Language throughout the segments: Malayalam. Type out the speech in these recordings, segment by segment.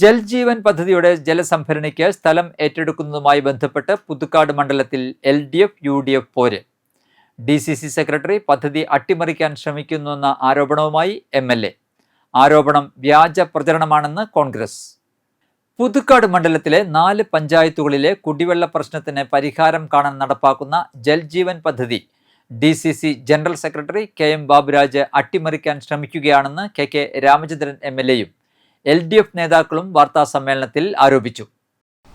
ജൽജീവൻ പദ്ധതിയുടെ ജലസംഭരണിക്ക് സ്ഥലം ഏറ്റെടുക്കുന്നതുമായി ബന്ധപ്പെട്ട് പുതുക്കാട് മണ്ഡലത്തിൽ LDF UDF പോര്. DCC സെക്രട്ടറി പദ്ധതി അട്ടിമറിക്കാൻ ശ്രമിക്കുന്നുവെന്ന ആരോപണവുമായി MLA. ആരോപണം വ്യാജ പ്രചരണമാണെന്ന് കോൺഗ്രസ്. പുതുക്കാട് മണ്ഡലത്തിലെ 4 പഞ്ചായത്തുകളിലെ കുടിവെള്ള പ്രശ്നത്തിന് പരിഹാരം കാണാൻ നടപ്പാക്കുന്ന ജൽജീവൻ പദ്ധതി DCC general secretary KM Baburaj അട്ടിമറിക്കാൻ ശ്രമിക്കുകയാണെന്ന് KK രാമചന്ദ്രൻ MLAയും LDF നേതാക്കളും വാർത്താസമ്മേളനത്തിൽ ആരോപിച്ചു.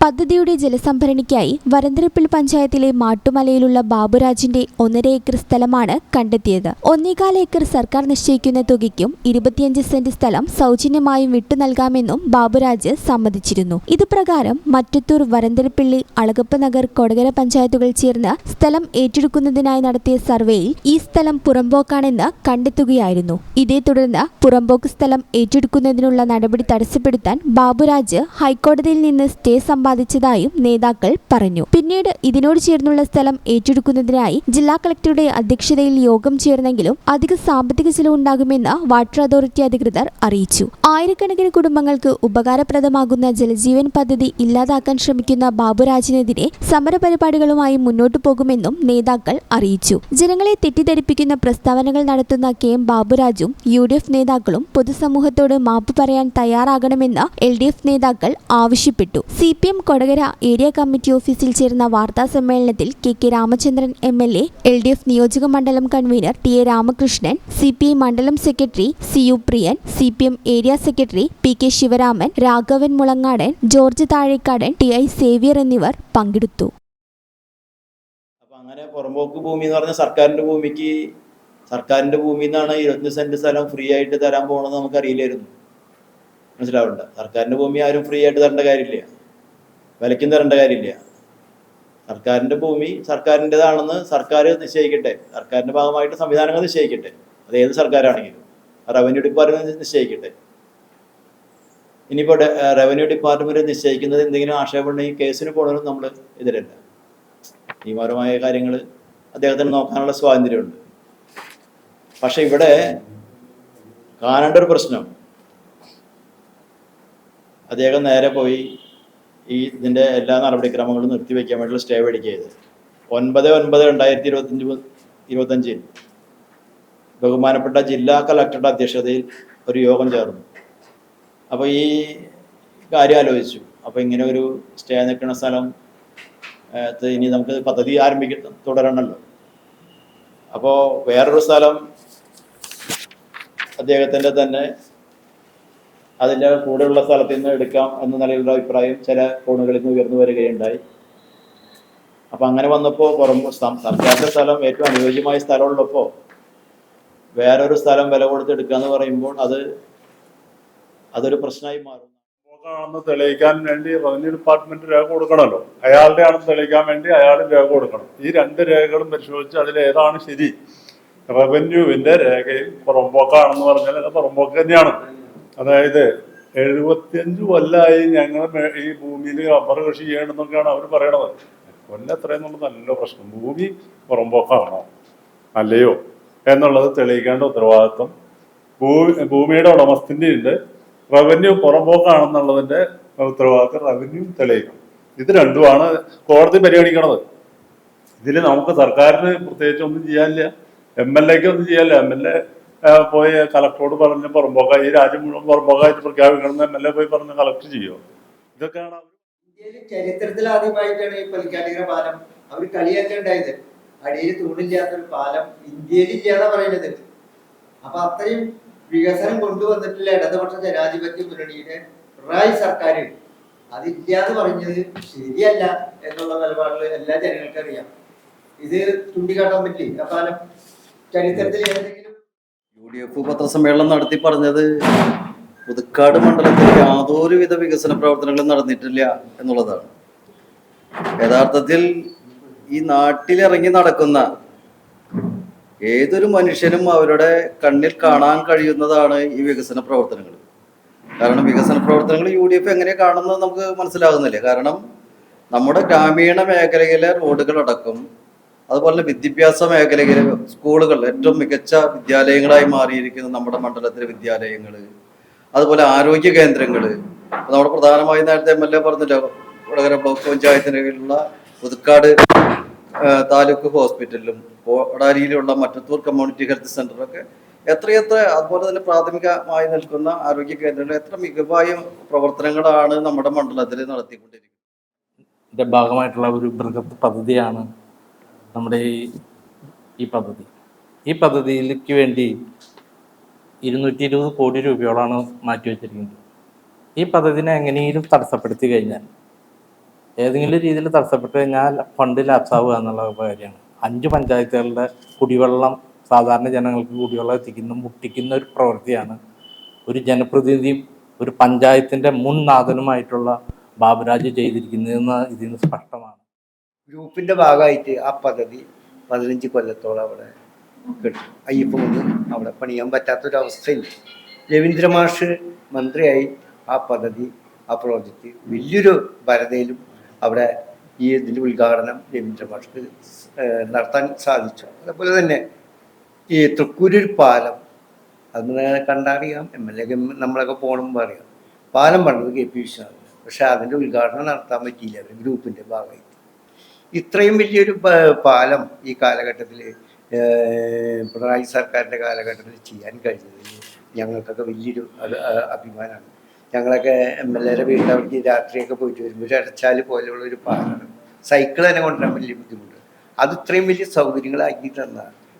പദ്ധതിയുടെ ജലസംഭരണിക്കായി വരന്തരപ്പിൽ പഞ്ചായത്തിലെ മാട്ടുമലയിലുള്ള ബാബുരാജിന്റെ 1.5 ഏക്കർ സ്ഥലമാണ് കണ്ടെത്തിയത്. 1.25 ഏക്കർ സർക്കാർ നിശ്ചയിക്കുന്ന തുകയ്ക്കും 25 സെന്റ് സ്ഥലം സൗജന്യമായും വിട്ടു നൽകാമെന്നും ബാബുരാജ് സമ്മതിച്ചിരുന്നു. ഇതുപ്രകാരം മറ്റത്തൂർ, വരന്തരപ്പിള്ളി, അളഗപ്പ നഗർ, കൊടകര പഞ്ചായത്തുകൾ ചേർന്ന് സ്ഥലം ഏറ്റെടുക്കുന്നതിനായി നടത്തിയ സർവേയിൽ ഈ സ്ഥലം പുറമ്പോക്കാണെന്ന് കണ്ടെത്തുകയായിരുന്നു. ഇതേ തുടർന്ന് പുറമ്പോക്ക് സ്ഥലം ഏറ്റെടുക്കുന്നതിനുള്ള നടപടി തടസ്സപ്പെടുത്താൻ ബാബുരാജ് ഹൈക്കോടതിയിൽ നിന്ന് സ്റ്റേ സമ്പാദിച്ചതായും നേതാക്കൾ പറഞ്ഞു. പിന്നീട് ഇതിനോട് ചേർന്നുള്ള സ്ഥലം ഏറ്റെടുക്കുന്നതിനായി ജില്ലാ കളക്ടറുടെ അധ്യക്ഷതയിൽ യോഗം ചേർന്നെങ്കിലും അധിക സാമ്പത്തിക ചെലവുണ്ടാകുമെന്ന് വാട്ടർ അതോറിറ്റി അധികൃതർ അറിയിച്ചു. ആയിരക്കണക്കിന് കുടുംബങ്ങൾക്ക് ഉപകാരപ്രദമാകുന്ന ജലജീവൻ പദ്ധതി ഇല്ലാതാക്കാൻ ശ്രമിക്കുന്ന ബാബുരാജിനെതിരെ സമരപരിപാടികളുമായി മുന്നോട്ടു പോകുമെന്നും നേതാക്കൾ അറിയിച്ചു. ജനങ്ങളെ തെറ്റിദ്ധരിപ്പിക്കുന്ന പ്രസ്താവനകൾ നടത്തുന്ന KM ബാബുരാജും UDF നേതാക്കളും പൊതുസമൂഹത്തോട് മാപ്പ് പറയാൻ തയ്യാറാകണമെന്ന് LDF നേതാക്കൾ ആവശ്യപ്പെട്ടു. CPM കൊടകര ഏരിയ കമ്മിറ്റി ഓഫീസിൽ ചേർന്ന വാർത്താ സമ്മേളനത്തിൽ KK രാമചന്ദ്രൻ MLA, LDF നിയോജക മണ്ഡലം കൺവീനർ TA രാമകൃഷ്ണൻ, CPI മണ്ഡലം സെക്രട്ടറി CU പ്രിയൻ, CPM area secretary PK Sivaraman, Raghavan Mulangadan, George Thazhekkadan, TI Xavier എന്നിവർ പങ്കെടുത്തു. അങ്ങനെ പുറമ്പോക്ക് ഭൂമി എന്ന് പറഞ്ഞാൽ സർക്കാരിന്റെ ഭൂമിയിൽ നിന്നാണ് 25 സെന്റ് സ്ഥലം ഫ്രീ ആയിട്ട് തരാൻ പോകണമെന്ന് നമുക്കറിയില്ലായിരുന്നു. മനസ്സിലാവണ്ട. സർക്കാരിന്റെ ഭൂമി ആരും ഫ്രീ ആയിട്ട് തരേണ്ട കാര്യമില്ല, വിലയ്ക്കും തരേണ്ട കാര്യമില്ല. സർക്കാരിന്റെ ഭൂമി സർക്കാരിൻ്റെതാണെന്ന് സർക്കാർ നിശ്ചയിക്കട്ടെ, സർക്കാരിന്റെ ഭാഗമായിട്ട് സംവിധാനങ്ങൾ നിശ്ചയിക്കട്ടെ. അത് ഏത് സർക്കാരാണെങ്കിലും റവന്യൂ ഡിപ്പാർട്ട്മെന്റ് നിശ്ചയിക്കട്ടെ. ഇനിയിപ്പോൾ റവന്യൂ ഡിപ്പാർട്ട്മെന്റ് നിശ്ചയിക്കുന്നത് എന്തെങ്കിലും ആക്ഷേപമുണ്ടെങ്കിൽ കേസിന് പോകണമെന്നും നമ്മൾ എതിരല്ല. നിയമപരമായ കാര്യങ്ങൾ അദ്ദേഹത്തിന് നോക്കാനുള്ള സ്വാതന്ത്ര്യമുണ്ട്. പക്ഷെ ഇവിടെ കാണേണ്ട ഒരു പ്രശ്നം, അദ്ദേഹം നേരെ പോയി ഇതിൻ്റെ എല്ലാ നടപടിക്രമങ്ങളും നിർത്തിവെക്കാൻ വേണ്ടിയുള്ള സ്റ്റേ മേടിക്കുക ചെയ്ത് 9/9/2025 ബഹുമാനപ്പെട്ട ജില്ലാ കളക്ടറുടെ അധ്യക്ഷതയിൽ ഒരു യോഗം ചേർന്നു. അപ്പോൾ ഈ കാര്യം ആലോചിച്ചു. അപ്പോൾ ഇങ്ങനെ ഒരു സ്റ്റേ നിൽക്കുന്ന സ്ഥലം ഇനി നമുക്ക് പദ്ധതി തുടരണമല്ലോ. അപ്പോൾ വേറൊരു സ്ഥലം അദ്ദേഹത്തിൻ്റെ തന്നെ അതിൻ്റെ കൂടെയുള്ള സ്ഥലത്തിൽ നിന്ന് എടുക്കാം എന്ന നിലയിലുള്ള അഭിപ്രായം ചില കോണുകളിൽ നിന്ന് ഉയർന്നു വരികയുണ്ടായി. അപ്പം അങ്ങനെ വന്നപ്പോൾ സർക്കാരിൻ്റെ സ്ഥലം ഏറ്റവും അനുയോജ്യമായ സ്ഥലമുള്ളപ്പോൾ വേറൊരു സ്ഥലം വില കൊടുത്ത് എടുക്കുക എന്ന് പറയുമ്പോൾ അതൊരു പ്രശ്നമായി മാറും. ആണെന്ന് തെളിയിക്കാൻ വേണ്ടി റവന്യൂ ഡിപ്പാർട്ട്മെന്റ് രേഖ കൊടുക്കണമല്ലോ. അയാളുടെ ആണെന്ന് തെളിയിക്കാൻ വേണ്ടി അയാളും രേഖ കൊടുക്കണം. ഈ 2 രേഖകളും പരിശോധിച്ച് അതിലേതാണ് ശരി. റവന്യൂവിന്റെ രേഖയിൽ പുറമ്പോക്കാണെന്ന് പറഞ്ഞാൽ അത് പുറമ്പോക്ക് തന്നെയാണ്. അതായത് 75 കൊല്ലമായി ഞങ്ങൾ ഈ ഭൂമിയിൽ റബ്ബർ കൃഷി ചെയ്യണമെന്നൊക്കെയാണ് അവർ പറയണത്. കൊല്ലം എത്രയെന്നുള്ളത് നല്ല പ്രശ്നം. ഭൂമി പുറമ്പോക്കാണോ അല്ലയോ എന്നുള്ളത് തെളിയിക്കേണ്ട ഉത്തരവാദിത്വം ഭൂമിയുടെ ഉടമസ്ഥൻ്റെ ഉണ്ട്. റവന്യൂ പുറമ്പോക്കാണെന്നുള്ളതിൻ്റെ ഉത്തരവാദിത്വം റവന്യൂ തെളിയിക്കണം. ഇത് രണ്ടുമാണ് കോടതി പരിഗണിക്കണത്. ഇതിൽ നമുക്ക് സർക്കാരിന് പ്രത്യേകിച്ച് ഒന്നും ചെയ്യാനില്ല, MLAക്ക് ഒന്നും ചെയ്യാനില്ല. MLA പോയി കളക്ടറോട് പറഞ്ഞ് പുറമ്പോക്ക ഈ രാജ്യം മുഴുവൻ പുറമ്പോക്കായിട്ട് പ്രഖ്യാപിക്കണം MLA പോയി പറഞ്ഞ് കളക്ടർ ചെയ്യുമോ? ഇതൊക്കെയാണ് ഇന്ത്യയിൽ ചരിത്രത്തിൽ ആദ്യമായിട്ടാണ് ഈ പലിക്കാട്ടികര പാലം അവർ കളിയാക്കേണ്ടായത്. അടിയിൽ തൂണില്ലാത്തൊരു പാലം ഇന്ത്യയിൽ ഇല്ലാതെ പറയുന്നത്. അപ്പൊ അത്രയും വികസനം കൊണ്ടുവന്നിട്ടുള്ള ഇടതുപക്ഷ ജനാധിപത്യ മുന്നണിയുടെ പിണറായി സർക്കാർ അതില്ലാന്ന് പറഞ്ഞത് ശരിയല്ല എന്നുള്ള നിലപാടിൽ എല്ലാ ജനങ്ങൾക്കും അറിയാം. ഇത് ചൂണ്ടിക്കാട്ടാൻ പറ്റില്ല. ആ പാലം ചരിത്രത്തിൽ ഏതെങ്കിലും UDF പത്രസമ്മേളനം നടത്തി പറഞ്ഞത് പുതുക്കാട് മണ്ഡലത്തിൽ യാതൊരുവിധ വികസന പ്രവർത്തനങ്ങളും നടന്നിട്ടില്ല എന്നുള്ളതാണ്. യഥാർത്ഥത്തിൽ ഈ നാട്ടിലിറങ്ങി നടക്കുന്ന ഏതൊരു മനുഷ്യനും അവരുടെ കണ്ണിൽ കാണാൻ കഴിയുന്നതാണ് ഈ വികസന പ്രവർത്തനങ്ങൾ. കാരണം വികസന പ്രവർത്തനങ്ങൾ UDF എങ്ങനെ കാണുന്നത് നമുക്ക് മനസ്സിലാകുന്നില്ല. കാരണം നമ്മുടെ ഗ്രാമീണ മേഖലയിലെ റോഡുകളടക്കം, അതുപോലെ വിദ്യാഭ്യാസ മേഖലയിലെ സ്കൂളുകൾ, ഏറ്റവും മികച്ച വിദ്യാലയങ്ങളായി മാറിയിരിക്കുന്ന നമ്മുടെ മണ്ഡലത്തിലെ വിദ്യാലയങ്ങൾ, അതുപോലെ ആരോഗ്യ കേന്ദ്രങ്ങൾ, നമ്മുടെ പ്രധാനമായും നേരത്തെ MLA പറഞ്ഞല്ലോ, വടകര ബ്ലോക്ക് പഞ്ചായത്തിന് കീഴിലുള്ള പുതുക്കാട് താലൂക്ക് ഹോസ്പിറ്റലിലും കോടാലിയിലുള്ള മറ്റത്തൂർ കമ്മ്യൂണിറ്റി ഹെൽത്ത് സെന്ററൊക്കെ എത്രയെത്ര, അതുപോലെ തന്നെ പ്രാഥമികമായി നിൽക്കുന്ന ആരോഗ്യ കേന്ദ്രങ്ങൾ എത്ര മികവായ പ്രവർത്തനങ്ങളാണ് നമ്മുടെ മണ്ഡലത്തിൽ നടത്തിക്കൊണ്ടിരിക്കുന്നത്. ഇതിൻ്റെ ഭാഗമായിട്ടുള്ള ഒരു ബൃഹത് പദ്ധതിയാണ് നമ്മുടെ ഈ പദ്ധതി. ഈ പദ്ധതിയിലേക്ക് വേണ്ടി 220 കോടി രൂപയോളാണ് മാറ്റിവെച്ചിരിക്കുന്നത്. ഈ പദ്ധതിനെ എങ്ങനെയെങ്കിലും തടസ്സപ്പെടുത്തി കഴിഞ്ഞാൽ, ഏതെങ്കിലും രീതിയിൽ തടസ്സപ്പെട്ട് കഴിഞ്ഞാൽ ഫണ്ട് ലാപ്സാവുക എന്നുള്ള കാര്യമാണ്. 5 പഞ്ചായത്തുകളുടെ കുടിവെള്ളം സാധാരണ ജനങ്ങൾക്ക് കുടിവെള്ളം മുട്ടിക്കുന്ന ഒരു പ്രവൃത്തിയാണ് ഒരു ജനപ്രതിനിധിയും ഒരു പഞ്ചായത്തിൻ്റെ മുൻ നാഥനുമായിട്ടുള്ള ബാബുരാജ് ചെയ്തിരിക്കുന്നതെന്ന് ഇതിന് സ്പഷ്ടമാണ്. ഗ്രൂപ്പിന്റെ ഭാഗമായിട്ട് ആ പദ്ധതി 15 കൊല്ലത്തോളം അവിടെ കിട്ടും. അയ്യപ്പമൊന്നും അവിടെ പണിയാൻ പറ്റാത്തൊരവസ്ഥയുണ്ട്. രവീന്ദ്ര മാഷ് മന്ത്രിയായി ആ പദ്ധതി, ആ പ്രോജക്റ്റ് വലിയൊരു ഭരതയിലും അവിടെ ഈ ഇതിൻ്റെ ഉദ്ഘാടനം രവീന്ദ്ര മാഷ്ക്ക് നടത്താൻ സാധിച്ചു. അതുപോലെ തന്നെ ഈ തൃക്കൂരൂർ പാലം, അത് കണ്ടറിയാം, MLA നമ്മളൊക്കെ പോകണമെന്ന് അറിയാം. പാലം പണ്ടത് KP വിശ്വനാഥൻ, പക്ഷെ അതിൻ്റെ ഉദ്ഘാടനം നടത്താൻ പറ്റിയില്ല അവർ ഗ്രൂപ്പിൻ്റെ ഭാഗമായിട്ട്. ഇത്രയും വലിയൊരു പാലം ഈ കാലഘട്ടത്തിൽ, പിണറായി സർക്കാരിൻ്റെ കാലഘട്ടത്തിൽ ചെയ്യാൻ കഴിഞ്ഞതിൽ ഞങ്ങൾക്കൊക്കെ വലിയൊരു അഭിമാനമാണ്. ഞങ്ങളൊക്കെ MLA വീട്ടിൽ അവർക്ക് രാത്രിയൊക്കെ പോയിട്ട് വരുമ്പോൾ ഇടച്ചാൽ പോലെയുള്ള ഒരു പാലമാണ്. സൈക്കിൾ തന്നെ കൊണ്ടുവരാൻ വലിയ ബുദ്ധിമുട്ട്. അത് ഇത്രയും വലിയ സൗകര്യങ്ങളാക്കി തന്ന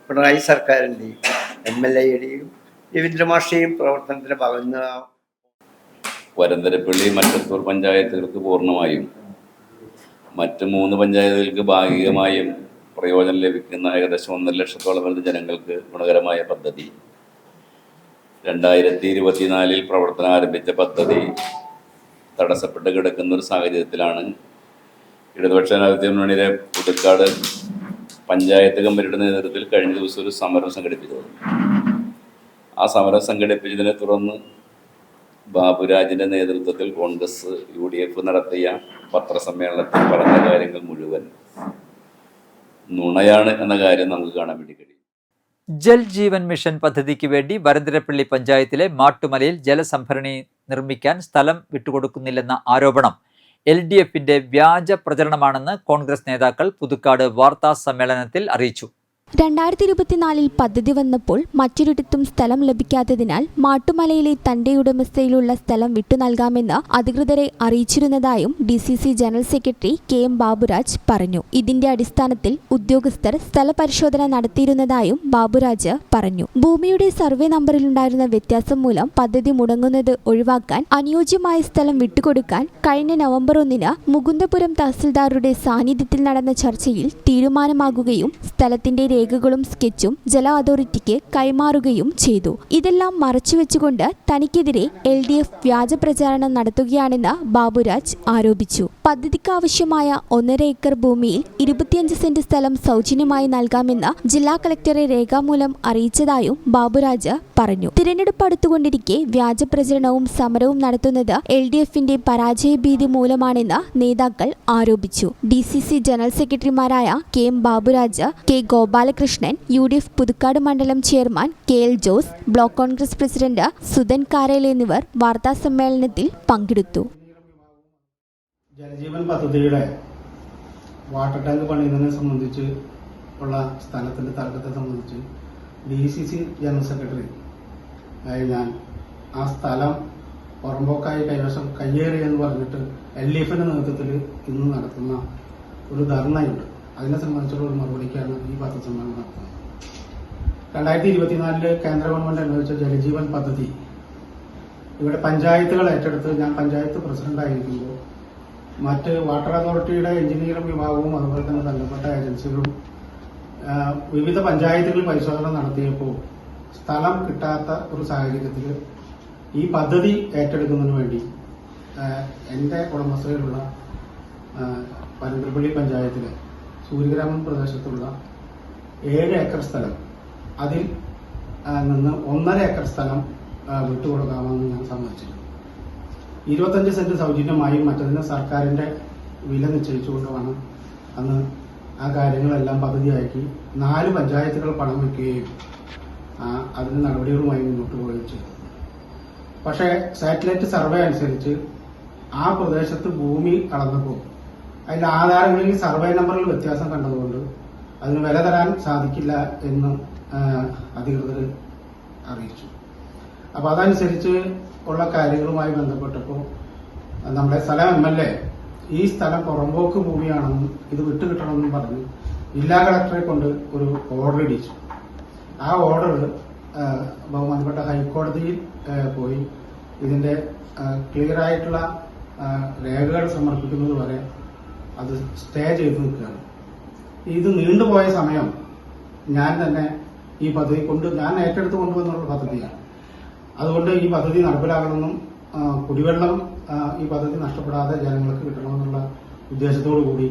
പിണറായി സർക്കാരിൻ്റെയും MLAയുടെയും രവീന്ദ്രമാഷയും പ്രവർത്തനത്തിൻ്റെ ഭാഗത്ത് വരന്തരപ്പള്ളി മറ്റത്തൂർ പഞ്ചായത്തുകൾക്ക് പൂർണ്ണമായും മറ്റ് 3 പഞ്ചായത്തുകൾക്ക് ഭാഗികമായും പ്രയോജനം ലഭിക്കുന്ന ഏകദേശം 1.5 ലക്ഷത്തോളം വരുന്ന ജനങ്ങൾക്ക് ഗുണകരമായ പദ്ധതി 2024 പ്രവർത്തനം ആരംഭിച്ച പദ്ധതി തടസ്സപ്പെട്ട് കിടക്കുന്ന ഒരു സാഹചര്യത്തിലാണ് ഇടതുപക്ഷ ജനാധിപത്യ മുന്നണിയിലെ പുതുക്കാട് പഞ്ചായത്ത് കമ്മിറ്റിയുടെ നേതൃത്വത്തിൽ കഴിഞ്ഞ ദിവസം ഒരു സമരം സംഘടിപ്പിച്ചത്. ആ സമരം സംഘടിപ്പിച്ചതിനെ തുടർന്ന് ബാബുരാജിൻ്റെ നേതൃത്വത്തിൽ കോൺഗ്രസ് UDF നടത്തിയ പത്രസമ്മേളനത്തിൽ പറഞ്ഞ കാര്യങ്ങൾ മുഴുവൻ നുണയാണ് എന്ന കാര്യം നമുക്ക് കാണാൻ വേണ്ടി കഴിയും. ജൽ ജീവൻ മിഷൻ പദ്ധതിക്ക് വേണ്ടി വരന്തരപ്പള്ളി പഞ്ചായത്തിലെ മാട്ടുമലയിൽ ജലസംഭരണി നിർമ്മിക്കാൻ സ്ഥലം വിട്ടുകൊടുക്കുന്നില്ലെന്ന ആരോപണം LDFന്റെ വ്യാജ പ്രചരണമാണെന്ന് കോൺഗ്രസ് നേതാക്കൾ പുതുക്കാട് വാർത്താ സമ്മേളനത്തിൽ അറിയിച്ചു. 2024 പദ്ധതി വന്നപ്പോൾ മറ്റൊരിടത്തും സ്ഥലം ലഭിക്കാത്തതിനാൽ മാട്ടുമലയിലെ തന്റെ ഉടമസ്ഥയിലുള്ള സ്ഥലം വിട്ടു നൽകാമെന്ന് അധികൃതരെ അറിയിച്ചിരുന്നതായും DCC general secretary KM Baburaj പറഞ്ഞു. ഇതിന്റെ അടിസ്ഥാനത്തിൽ ഉദ്യോഗസ്ഥർ സ്ഥലപരിശോധന നടത്തിയിരുന്നതായും ബാബുരാജ് പറഞ്ഞു. ഭൂമിയുടെ സർവേ നമ്പറിലുണ്ടായിരുന്ന വ്യത്യാസം മൂലം പദ്ധതി മുടങ്ങുന്നത് ഒഴിവാക്കാൻ അനുയോജ്യമായ സ്ഥലം വിട്ടുകൊടുക്കാൻ കഴിഞ്ഞ നവംബർ 1 മുകുന്ദപുരം തഹസിൽദാറുടെ സാന്നിധ്യത്തിൽ നടന്ന ചർച്ചയിൽ തീരുമാനമാകുകയും സ്ഥലത്തിന്റെ രേഖകളും സ്കെച്ചും ജല അതോറിറ്റിക്ക് കൈമാറുകയും ചെയ്തു. ഇതെല്ലാം മറച്ചുവെച്ചുകൊണ്ട് തനിക്കെതിരെ LDF വ്യാജ പ്രചാരണം നടത്തുകയാണെന്ന് ബാബുരാജ് ആരോപിച്ചു. പദ്ധതിക്കാവശ്യമായ 1.5 ഏക്കർ ഭൂമിയിൽ 25 സെന്റ് സ്ഥലം സൗജന്യമായി നൽകാമെന്ന് ജില്ലാ കളക്ടറെ രേഖാമൂലം അറിയിച്ചതായും ബാബുരാജ് പറഞ്ഞു. തിരഞ്ഞെടുപ്പ് അടുത്തുകൊണ്ടിരിക്കെ വ്യാജ പ്രചരണവും സമരവും നടത്തുന്നത് LDFന്റെ പരാജയഭീതി മൂലമാണെന്ന് നേതാക്കൾ ആരോപിച്ചു. DCC ജനറൽ സെക്രട്ടറിമാരായ KM Baburaj, K Gopalakrishnan, UDF Puthukkad മണ്ഡലം chairman KL Jose, block Congress president Sudhan Karel എന്നിവർ വാർത്താ സമ്മേളനത്തിൽ പങ്കെടുത്തു. ജലജീവൻ പദ്ധതിയുടെ വാട്ടർ ടാങ്ക് പണിയുന്നതിനെ സംബന്ധിച്ച് ഉള്ള സ്ഥലത്തിന്റെ തർക്കത്തെ സംബന്ധിച്ച് DCC ജനറൽ സെക്രട്ടറി ഞാൻ ആ സ്ഥലം പുറമ്പോക്കായി കൈവശം കയ്യേറി എന്ന് പറഞ്ഞിട്ട് LDFന്റെ നേതൃത്വത്തിൽ ഇന്ന് നടത്തുന്ന ഒരു ധർണയുണ്ട്. അതിനെ സംബന്ധിച്ചുള്ള ഒരു മറുപടിക്കാണ് ഈ പത്രസമ്മേളനം നടത്തുന്നത്. 2024 കേന്ദ്ര ഗവൺമെന്റ് അനുവദിച്ച ജലജീവൻ പദ്ധതി ഇവിടെ പഞ്ചായത്തുകൾ ഏറ്റെടുത്ത് ഞാൻ പഞ്ചായത്ത് പ്രസിഡന്റായിരിക്കുമ്പോൾ മറ്റ് വാട്ടർ അതോറിറ്റിയുടെ എഞ്ചിനീയറിംഗ് വിഭാഗവും അതുപോലെ തന്നെ ബന്ധപ്പെട്ട ഏജൻസികളും വിവിധ പഞ്ചായത്തുകളിൽ പരിശോധന നടത്തിയപ്പോൾ സ്ഥലം കിട്ടാത്ത ഒരു സാഹചര്യത്തിൽ ഈ പദ്ധതി ഏറ്റെടുക്കുന്നതിന് വേണ്ടി എൻ്റെ ഉടമസ്ഥയിലുള്ള വരന്തരപ്പള്ളി പഞ്ചായത്തിലെ സൂര്യഗ്രാമം പ്രദേശത്തുള്ള 7 ഏക്കർ സ്ഥലം, അതിൽ നിന്ന് 1.5 ഏക്കർ സ്ഥലം വിട്ടുകൊടുക്കാമെന്ന് ഞാൻ സമ്മതിച്ചിരുന്നു. 25 സെന്റ് സൗജന്യമായും മറ്റതിന് സർക്കാരിന്റെ വില നിശ്ചയിച്ചുകൊണ്ടുമാണ് അന്ന് ആ കാര്യങ്ങളെല്ലാം പദ്ധതിയാക്കി 4 പഞ്ചായത്തുകൾ പണം വയ്ക്കുകയും അതിന് നടപടികളുമായി മുന്നോട്ട് പോവുകയും ചെയ്തു. പക്ഷേ സാറ്റലൈറ്റ് സർവേ അനുസരിച്ച് ആ പ്രദേശത്ത് ഭൂമി അളന്നപ്പോൾ അതിന്റെ ആധാരങ്ങളിൽ സർവേ നമ്പറിൽ വ്യത്യാസം കണ്ടതുകൊണ്ട് അതിന് വില തരാൻ സാധിക്കില്ല എന്ന് അധികൃതർ അറിയിച്ചു. അപ്പൊ അതനുസരിച്ച് ഉള്ള കാര്യങ്ങളുമായി ബന്ധപ്പെട്ടപ്പോൾ നമ്മുടെ സ്ഥലം MLA ഈ സ്ഥലം പുറമ്പോക്ക് ഭൂമിയാണെന്നും ഇത് വിട്ടുകിട്ടണമെന്നും പറഞ്ഞ് ജില്ലാ കളക്ടറെ കൊണ്ട് ഒരു ഓർഡർ ഇടിച്ചു. ആ ഓർഡർ ബഹുമാനപ്പെട്ട ഹൈക്കോടതിയിൽ പോയി ഇതിന്റെ ക്ലിയർ ആയിട്ടുള്ള രേഖകൾ സമർപ്പിക്കുന്നത് വരെ അത് സ്റ്റേ ചെയ്ത് നിൽക്കുകയാണ്. ഇത് നീണ്ടുപോയ സമയം ഞാൻ തന്നെ ഈ പദ്ധതി ഞാൻ ഏറ്റെടുത്ത് കൊണ്ടുവന്നുള്ള പദ്ധതിയാണ്. അതുകൊണ്ട് ഈ പദ്ധതി നടപ്പിലാക്കണമെന്നും കുടിവെള്ളം ഈ പദ്ധതി നഷ്ടപ്പെടാതെ ജനങ്ങൾക്ക് കിട്ടണമെന്നുള്ള ഉദ്ദേശത്തോടു കൂടി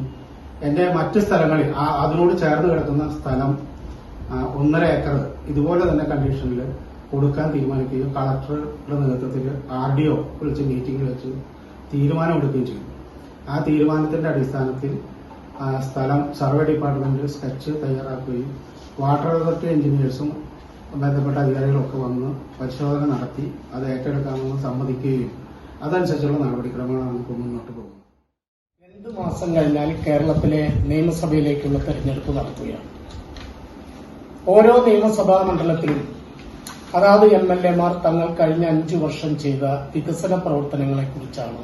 എന്റെ മറ്റ് സ്ഥലങ്ങളിൽ അതിനോട് ചേർന്ന് കിടക്കുന്ന സ്ഥലം 1.5 ഏക്കർ ഇതുപോലെ തന്നെ കണ്ടീഷനിൽ കൊടുക്കാൻ തീരുമാനിക്കുകയും കളക്ടറുടെ നേതൃത്വത്തിൽ RDO വിളിച്ച് മീറ്റിംഗിൽ വെച്ച് തീരുമാനമെടുക്കുകയും ചെയ്തു. ആ തീരുമാനത്തിന്റെ അടിസ്ഥാനത്തിൽ സ്ഥലം സർവേ ഡിപ്പാർട്ട്മെന്റ് സ്കെച്ച് തയ്യാറാക്കുകയും വാട്ടർ അതോറിറ്റി എഞ്ചിനീയേഴ്സും ബന്ധപ്പെട്ട അധികാരികളൊക്കെ വന്ന് പരിശോധന നടത്തി അത് ഏറ്റെടുക്കാമെന്ന് സമ്മതിക്കുകയും അതനുസരിച്ചുള്ള നടപടിക്രമങ്ങളാണ് നമുക്ക് മുന്നോട്ട് പോകുന്നത്. 2 മാസം കഴിഞ്ഞാൽ കേരളത്തിലെ നിയമസഭയിലേക്കുള്ള തെരഞ്ഞെടുപ്പ് നടത്തുകയാണ്. ഓരോ നിയമസഭാ മണ്ഡലത്തിലും അതാത് MLA-മാർ തങ്ങൾ കഴിഞ്ഞ 5 വർഷം ചെയ്ത വികസന പ്രവർത്തനങ്ങളെ കുറിച്ചാണ്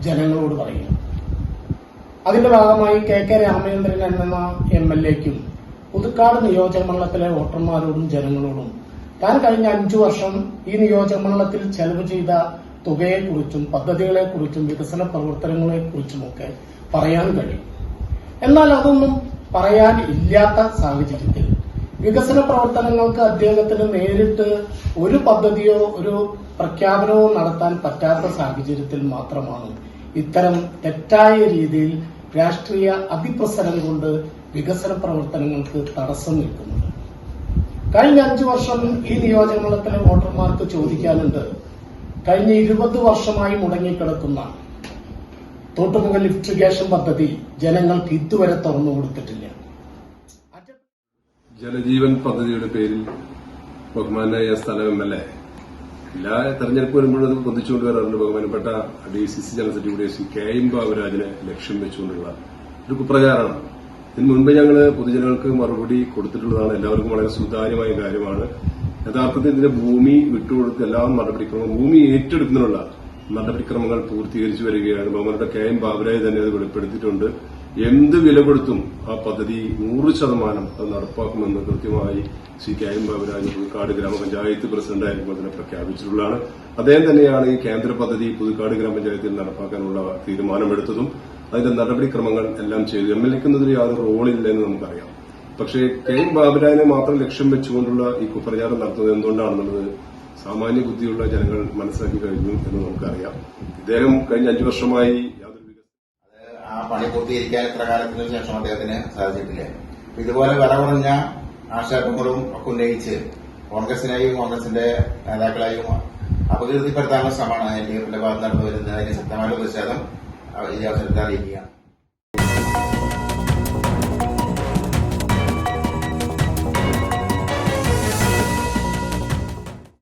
ജനങ്ങളോട് പറയുന്നത്. അതിന്റെ ഭാഗമായി KK രാമചന്ദ്രൻ എന്ന MLA-ക്കും പുതുക്കാട് നിയോജക മണ്ഡലത്തിലെ വോട്ടർമാരോടും ജനങ്ങളോടും താൻ കഴിഞ്ഞ 5 വർഷം ഈ നിയോജക മണ്ഡലത്തിൽ ചെലവ് ചെയ്ത തുകയെക്കുറിച്ചും പദ്ധതികളെക്കുറിച്ചും വികസന പ്രവർത്തനങ്ങളെക്കുറിച്ചുമൊക്കെ പറയാൻ കഴിയും. എന്നാൽ അതൊന്നും പറയാൻ ഇല്ലാത്ത സാഹചര്യത്തിൽ വികസന പ്രവർത്തനങ്ങൾക്ക് അദ്ദേഹത്തിന് നേരിട്ട് ഒരു പദ്ധതിയോ ഒരു പ്രഖ്യാപനമോ നടത്താൻ പറ്റാത്ത സാഹചര്യത്തിൽ മാത്രമാണ് ഇത്തരം തെറ്റായ രീതിയിൽ രാഷ്ട്രീയ അതിപ്രസരം കൊണ്ട് വികസന പ്രവർത്തനങ്ങൾക്ക് തടസ്സം നിൽക്കുന്നത്. കഴിഞ്ഞ 5 വർഷം ഈ നിയോജകമണ്ഡലത്തിലെ വോട്ടർമാർക്ക് ചോദിക്കാനുണ്ട്. കഴിഞ്ഞ 20 വർഷമായി മുടങ്ങിക്കിടക്കുന്ന തോട്ടുമുഖ ലിഫ്റ്റ് ഇറിഗേഷൻ പദ്ധതി ജനങ്ങൾക്ക് ഇതുവരെ തുറന്നു കൊടുത്തിട്ടില്ല. ജലജീവൻ പദ്ധതിയുടെ പേരിൽ ബഹുമാനായ സ്ഥലം MLA എല്ലാ തെരഞ്ഞെടുപ്പ് വരുമ്പോഴും അത് പൊന്തിച്ചുകൊണ്ടുവരാറുണ്ട്. ബഹുമാനപ്പെട്ട DCC general secretary Shri KM ബാബുരാജിനെ ലക്ഷ്യം വെച്ചുകൊണ്ടുള്ള ഒരു കുപ്രചാരണം. ഇതിനു മുൻപ് ഞങ്ങൾ പൊതുജനങ്ങൾക്ക് മറുപടി കൊടുത്തിട്ടുള്ളതാണ്. എല്ലാവർക്കും വളരെ സുതാര്യമായ കാര്യമാണ്. യഥാർത്ഥത്തിൽ ഇതിന്റെ ഭൂമി വിട്ടുകൊടുത്ത് എല്ലാ നടപടിക്രമങ്ങളും ഭൂമി ഏറ്റെടുക്കുന്നതിനുള്ള നടപടിക്രമങ്ങൾ പൂർത്തീകരിച്ചു വരികയാണ്. ബഹുമാനപ്പെട്ട KM ബാബുരാജ് തന്നെ അത് വെളിപ്പെടുത്തിയിട്ടുണ്ട്. എന്ത് വില കൊടുത്തും ആ പദ്ധതി 100% അത് നടപ്പാക്കുമെന്ന് കൃത്യമായി ശ്രീ KM ബാബുരാജ് പുതുക്കാട് ഗ്രാമപഞ്ചായത്ത് പ്രസിഡന്റായിരിക്കുമ്പോൾ തന്നെ പ്രഖ്യാപിച്ചിട്ടുള്ളതാണ്. അദ്ദേഹം തന്നെയാണ് ഈ കേന്ദ്ര പദ്ധതി പുതുക്കാട് ഗ്രാമപഞ്ചായത്തിൽ നടപ്പാക്കാനുള്ള തീരുമാനമെടുത്തതും അതിന്റെ നടപടിക്രമങ്ങൾ എല്ലാം ചെയ്തു. MLA-ക്കുന്നതിൽ യാതൊരു റോളില്ല എന്ന് നമുക്കറിയാം. പക്ഷേ KM ബാബുരാജിനെ മാത്രം ലക്ഷ്യം വെച്ചുകൊണ്ടുള്ള ഈ കുപ്രചാരം നടത്തുന്നത് എന്തുകൊണ്ടാണെന്നുള്ളത് സാമാന്യ ബുദ്ധിയുള്ള ജനങ്ങൾ മനസ്സിലാക്കി കഴിഞ്ഞു എന്ന് നമുക്കറിയാം. ഇദ്ദേഹം കഴിഞ്ഞ 5 വർഷമായി ആ പണി പൂർത്തീകരിക്കാൻ ഇത്ര കാലത്തിന് ശേഷം അദ്ദേഹത്തിന് സാധിച്ചിട്ടില്ല. ഇതുപോലെ വില കുറഞ്ഞ ആക്ഷേപങ്ങളും ഒക്കെ ഉന്നയിച്ച് കോൺഗ്രസിനെയും കോൺഗ്രസിന്റെ നേതാക്കളെയും അപകീർത്തിപ്പെടുത്താനുള്ള ശ്രമമാണ് LDF-ന്റെ ഭാഗത്ത് നടന്നു വരുന്നത്. അതിന് ശക്തമായ പ്രതിഷേധം ഈ അവസരത്തിൽ അറിയിക്കുകയാണ്.